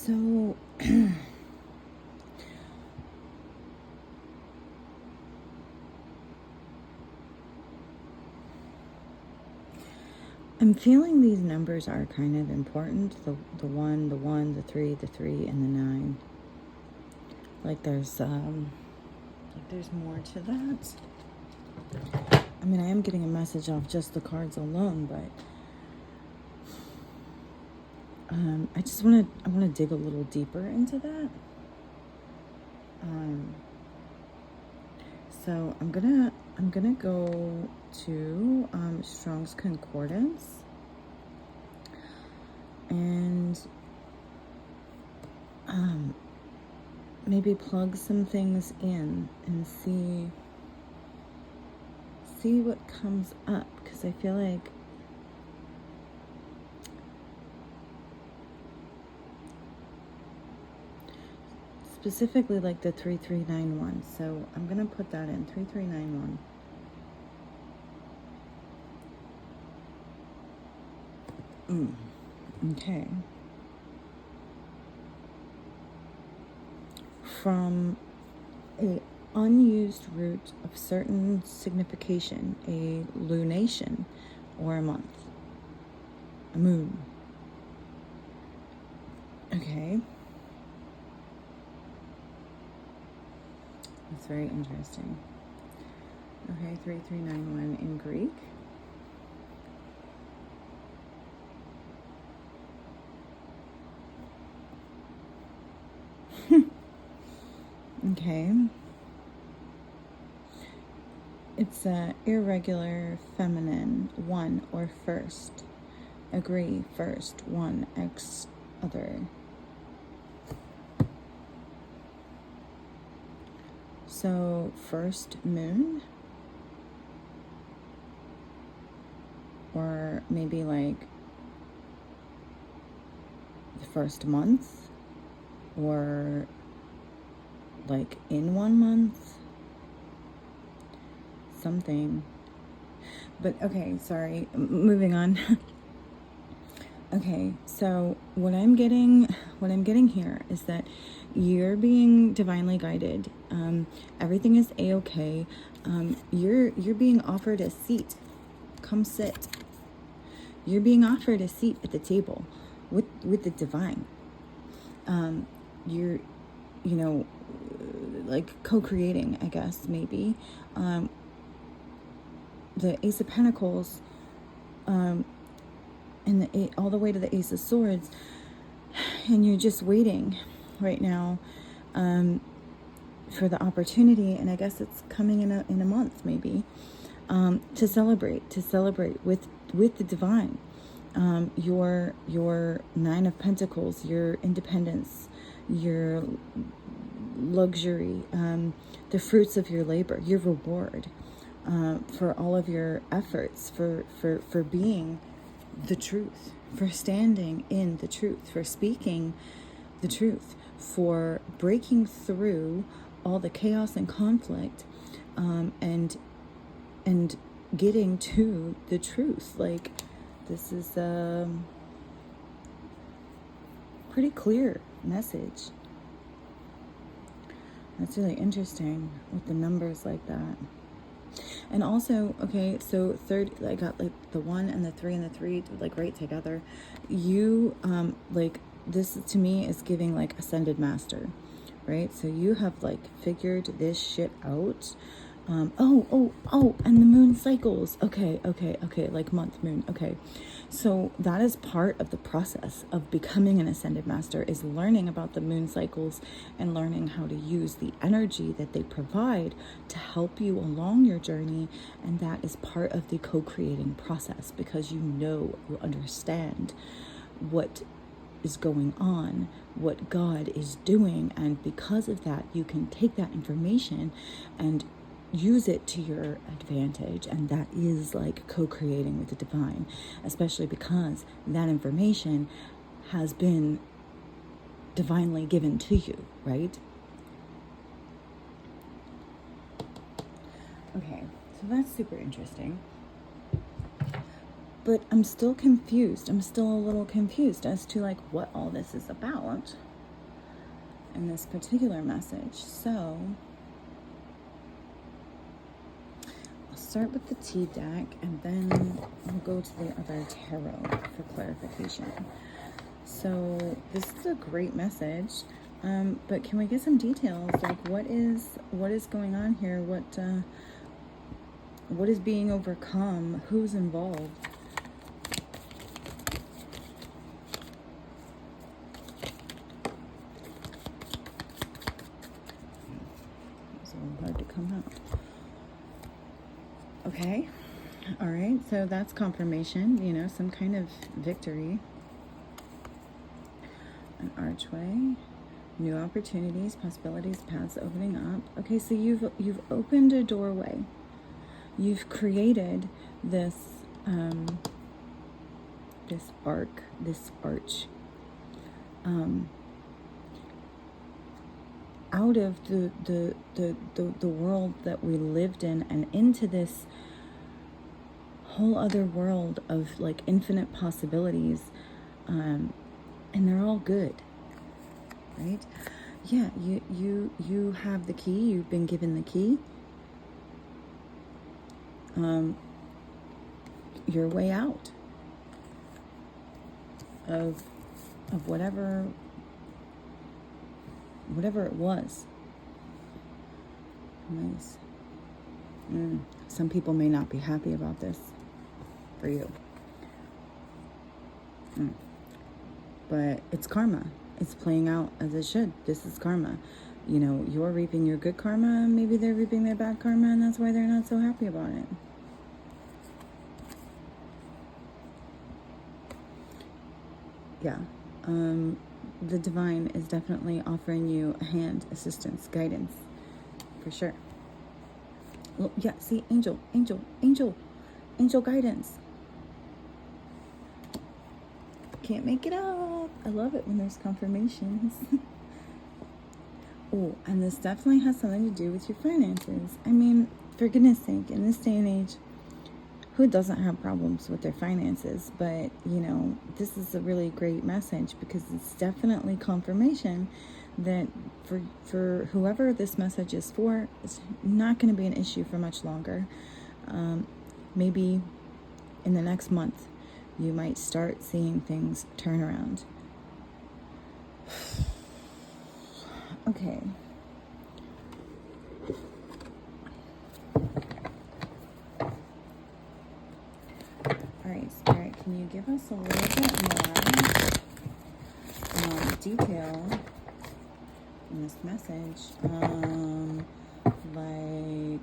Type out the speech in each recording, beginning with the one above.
So I'm feeling these numbers are kind of important. The 1, the 3, the 3, and the 9. Like there's more to that. I mean, I am getting a message off just the cards alone, but I want to dig a little deeper into that. So I'm gonna go to Strong's Concordance and maybe plug some things in and see what comes up, because I feel like specifically like the 3391. So I'm gonna put that in 3391. Okay. From a unused root of certain signification, a lunation or a month, a moon. Okay. That's very interesting. Okay, 3391 in Greek. Okay. It's irregular feminine, one or first. Agree, first, one, X, other. So, first moon, or maybe like the first month, or like in 1 month, something. But okay, sorry, moving on. Okay, so what I'm getting here is that you're being divinely guided. Everything is a-okay. You're being offered a seat. Come sit. You're being offered a seat at the table with the divine. You're, like co-creating, I guess, maybe. The Ace of Pentacles, and all the way to the Ace of Swords, and you're just waiting right now for the opportunity, and I guess it's coming in a month maybe, to celebrate with the divine. Your 9 of Pentacles, your independence, your luxury, the fruits of your labor, your reward, for all of your efforts, for being the truth, for standing in the truth, for speaking the truth, for breaking through all the chaos and conflict, and getting to the truth. Like, this is a pretty clear message. That's really interesting with the numbers like that. And also, okay, so third, I got like the 1 and the 3 and the 3 like right together. You, like, this to me is giving like ascended master, right? So you have like figured this shit out. And the moon cycles. Okay, like month, moon. Okay. So that is part of the process of becoming an ascended master, is learning about the moon cycles and learning how to use the energy that they provide to help you along your journey. And that is part of the co-creating process, because you understand what is going on, what God is doing, and because of that, you can take that information and use it to your advantage. And that is like co-creating with the divine, especially because that information has been divinely given to you, right? Okay, so that's super interesting. But I'm still confused. I'm still a little confused as to like what all this is about. in this particular message. So I'll start with the T deck, and then I'll go to the other tarot for clarification. So this is a great message, but can we get some details? Like, what is going on here? What is being overcome? Who's involved? It's a little hard to come out. Okay. All right. So that's confirmation, you know, some kind of victory. An archway, new opportunities, possibilities, paths opening up. Okay, so you've opened a doorway. You've created this this arch out of the world that we lived in, and into this whole other world of like infinite possibilities, and they're all good, right? Yeah, you have the key. You've been given the key. Your way out of whatever it was. Nice. Some people may not be happy about this for you. But it's karma. It's playing out as it should. This is karma. You know, you're reaping your good karma, maybe they're reaping their bad karma, and that's why they're not so happy about it. Yeah. The divine is definitely offering you a hand, assistance, guidance, for sure. Well, yeah, see, angel guidance. Can't make it up. I love it when there's confirmations. Oh, and this definitely has something to do with your finances. I mean, for goodness sake, in this day and age, who doesn't have problems with their finances? But, you know, this is a really great message, because it's definitely confirmation that for whoever this message is for, it's not going to be an issue for much longer. Maybe in the next month, you might start seeing things turn around. Okay. Alright, Spirit, can you give us a little bit more detail in this message? Like,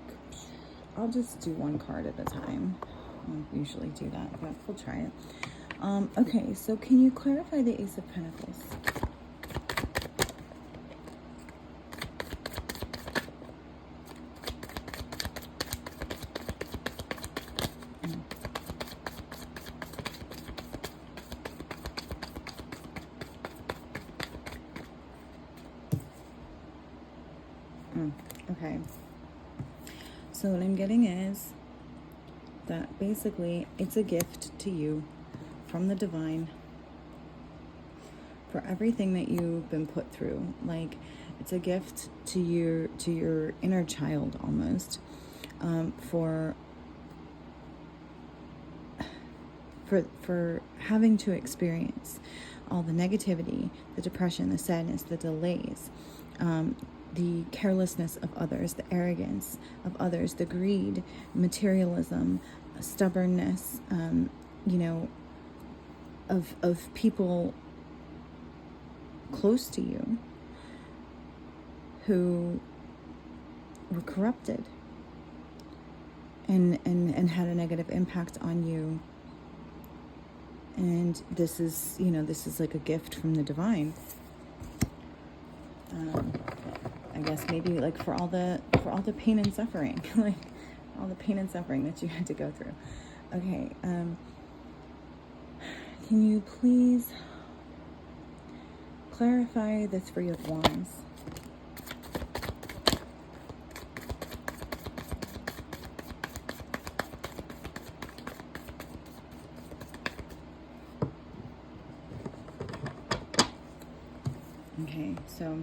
I'll just do one card at a time. I don't usually do that, but we'll try it. Okay, so can you clarify the Ace of Pentacles? Okay. So what I'm getting is that basically it's a gift to you from the divine for everything that you've been put through. Like, it's a gift to your inner child almost, for having to experience all the negativity, the depression, the sadness, the delays, the carelessness of others, the arrogance of others, the greed, materialism, stubbornness, you know, of people close to you who were corrupted and had a negative impact on you. And this is, you know, this is like a gift from the divine. I guess maybe like for all the pain and suffering, like all the pain and suffering that you had to go through. Okay, can you please clarify the Three of Wands? Okay, so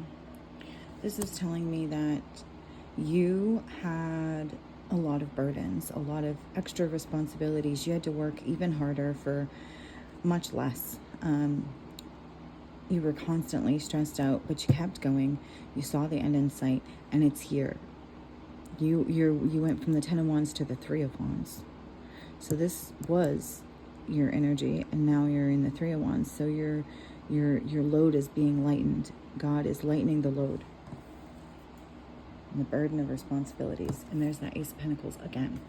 This is telling me that you had a lot of burdens, a lot of extra responsibilities. You had to work even harder for much less. You were constantly stressed out, but you kept going. You saw the end in sight, and it's here. You went from the 10 of Wands to the 3 of Wands. So this was your energy, and now you're in the 3 of Wands. So your load is being lightened. God is lightening the load and the burden of responsibilities. And there's that Ace of Pentacles again.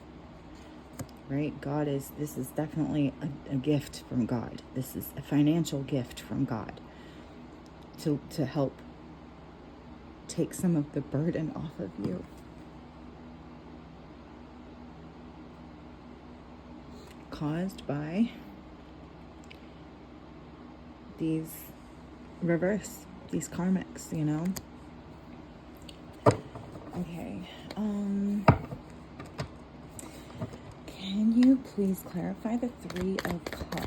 Right? This is definitely a gift from God. This is a financial gift from God to help take some of the burden off of you. Caused by these these karmics, you know? Okay. Can you please clarify the 3 of Cups?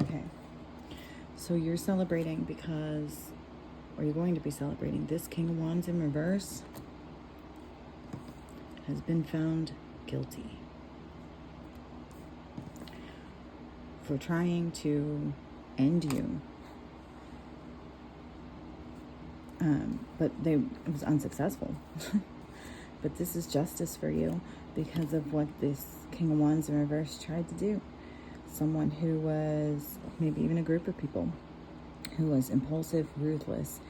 Okay. So you're celebrating because, or you're going to be celebrating, this King of Wands in reverse has been found guilty for trying to end you. But it was unsuccessful. But this is justice for you because of what this King of Wands in reverse tried to do. Someone who was, maybe even a group of people, who was impulsive, ruthless,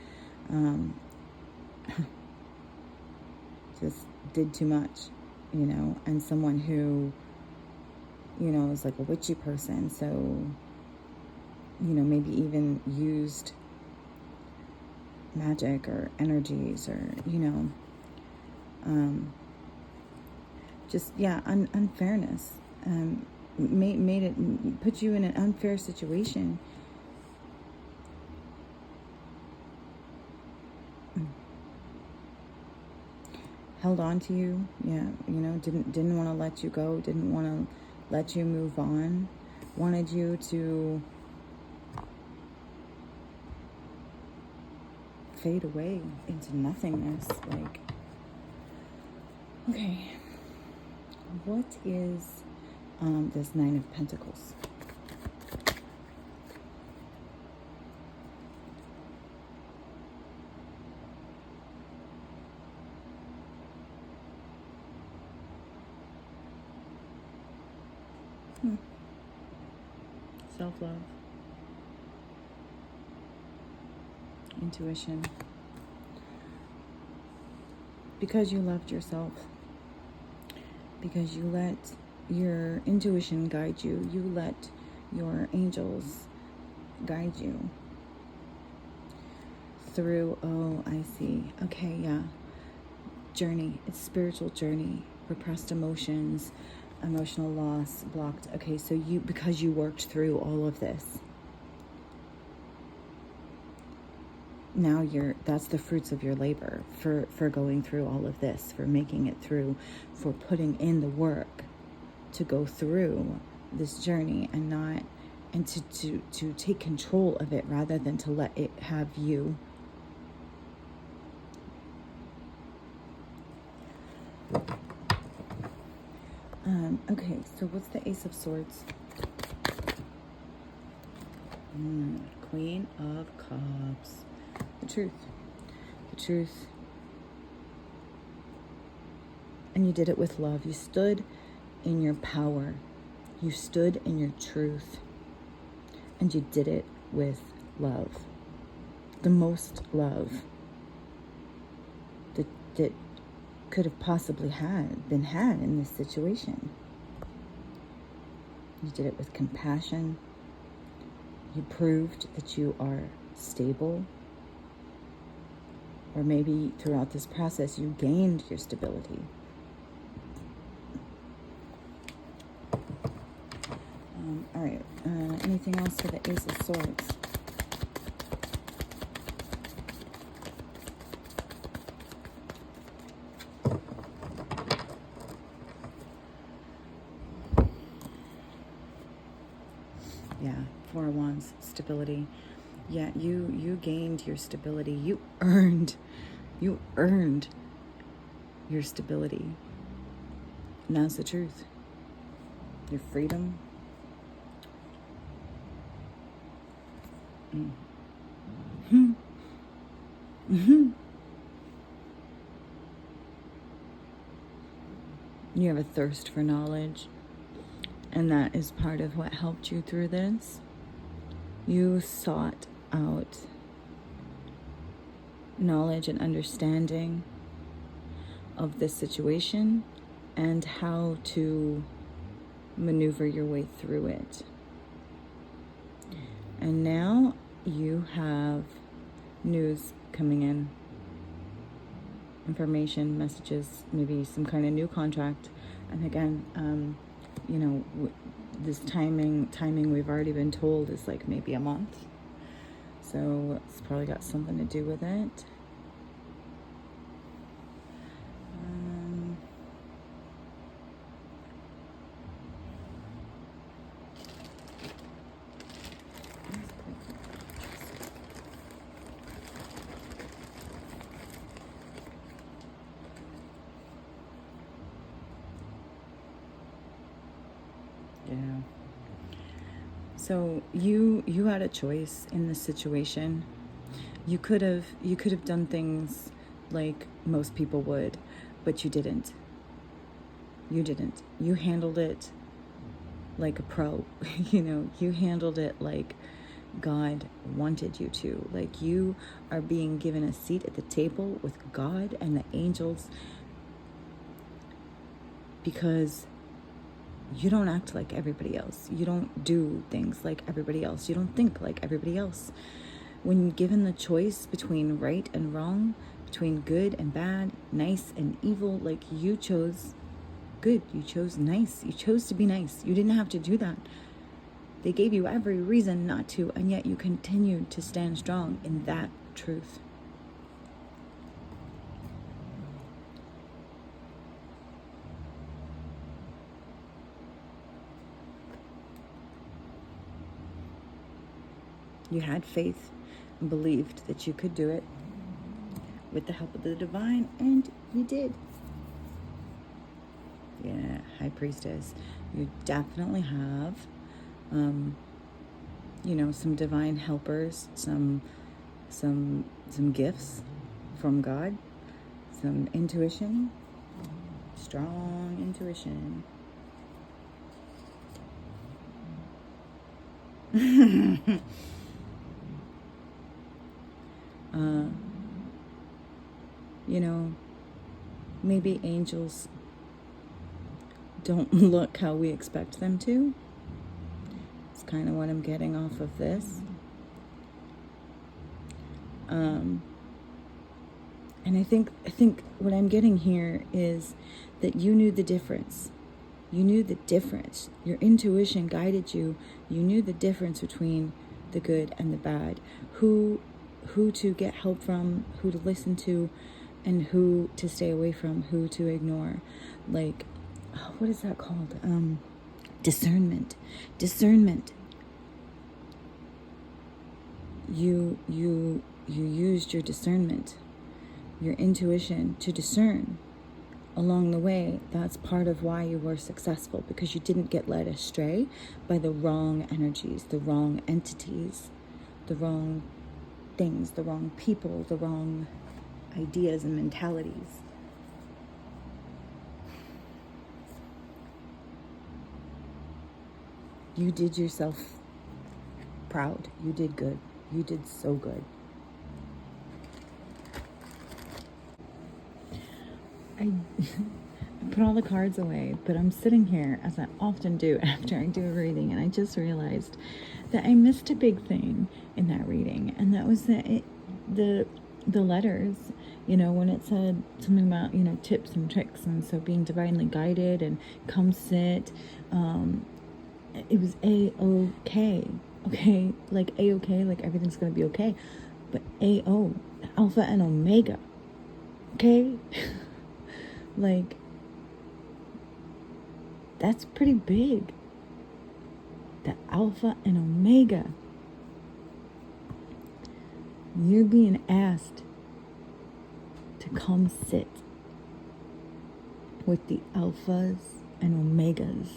just did too much, you know, and someone who, you know, is like a witchy person. So, you know, maybe even used magic or energies or, you know, just, yeah, unfairness. Made it, put you in an unfair situation. Held on to you, yeah, you know, didn't want to let you go, didn't want to let you move on, wanted you to fade away into nothingness. Like, okay, what is this 9 of Pentacles? Self-love, intuition. Because you loved yourself, because you let your intuition guide you, you let your angels guide you through, oh, I see, okay, yeah, journey, it's spiritual journey, repressed emotions, emotional loss, blocked. Okay, so because you worked through all of this, now that's the fruits of your labor for going through all of this, for making it through, for putting in the work to go through this journey and to take control of it rather than to let it have you. Okay, so what's the Ace of Swords? Queen of Cups. The truth. The truth. And you did it with love. You stood in your power. You stood in your truth. And you did it with love. The most love that could have possibly been had in this situation. You did it with compassion. You proved that you are stable. Or maybe throughout this process, you gained your stability. All right, Anything else for the Ace of Swords? Yeah, Four of Wands, stability. Yeah, you gained your stability. You earned your stability. And that's the truth. Your freedom. Mm-hmm. Mm-hmm. You have a thirst for knowledge, and that is part of what helped you through this. You sought out knowledge and understanding of this situation and how to maneuver your way through it. And now you have news coming in, information, messages, maybe some kind of new contract. And again, you know, this timing we've already been told is like maybe a month. So it's probably got something to do with it. Yeah. So you had a choice in this situation. You could have done things like most people would, but you didn't. You didn't. You handled it like a pro. You know, you handled it like God wanted you to. Like you are being given a seat at the table with God and the angels because you don't act like everybody else. You don't do things like everybody else. You don't think like everybody else. When given the choice between right and wrong, between good and bad, nice and evil, like you chose good. You chose nice. You chose to be nice. You didn't have to do that. They gave you every reason not to, and yet you continued to stand strong in that truth. You had faith and believed that you could do it with the help of the divine, and you did. Yeah, High Priestess. You definitely have, you know, some divine helpers, some gifts from God, some intuition, strong intuition. You know, maybe angels don't look how we expect them to. It's kind of what I'm getting off of this. And I think what I'm getting here is that you knew the difference. You knew the difference. Your intuition guided you. You knew the difference between the good and the bad. Who to get help from, who to listen to, and who to stay away from, who to ignore. Like, what is that called? Discernment. You used your discernment, your intuition to discern along the way. That's part of why you were successful, because you didn't get led astray by the wrong energies, the wrong entities, the wrong things, the wrong people, the wrong ideas and mentalities. You did yourself proud. You did good. You did so good. I put all the cards away, but I'm sitting here, as I often do after I do a reading, and I just realized that I missed a big thing in that reading, and that was the letters. You know, when it said something about, you know, tips and tricks, and so being divinely guided and come sit, it was A-OK, okay? Like A-OK, like everything's gonna be okay. But A-O, Alpha and Omega, okay? Like, that's pretty big. The Alpha and Omega. You're being asked to come sit with the Alphas and Omegas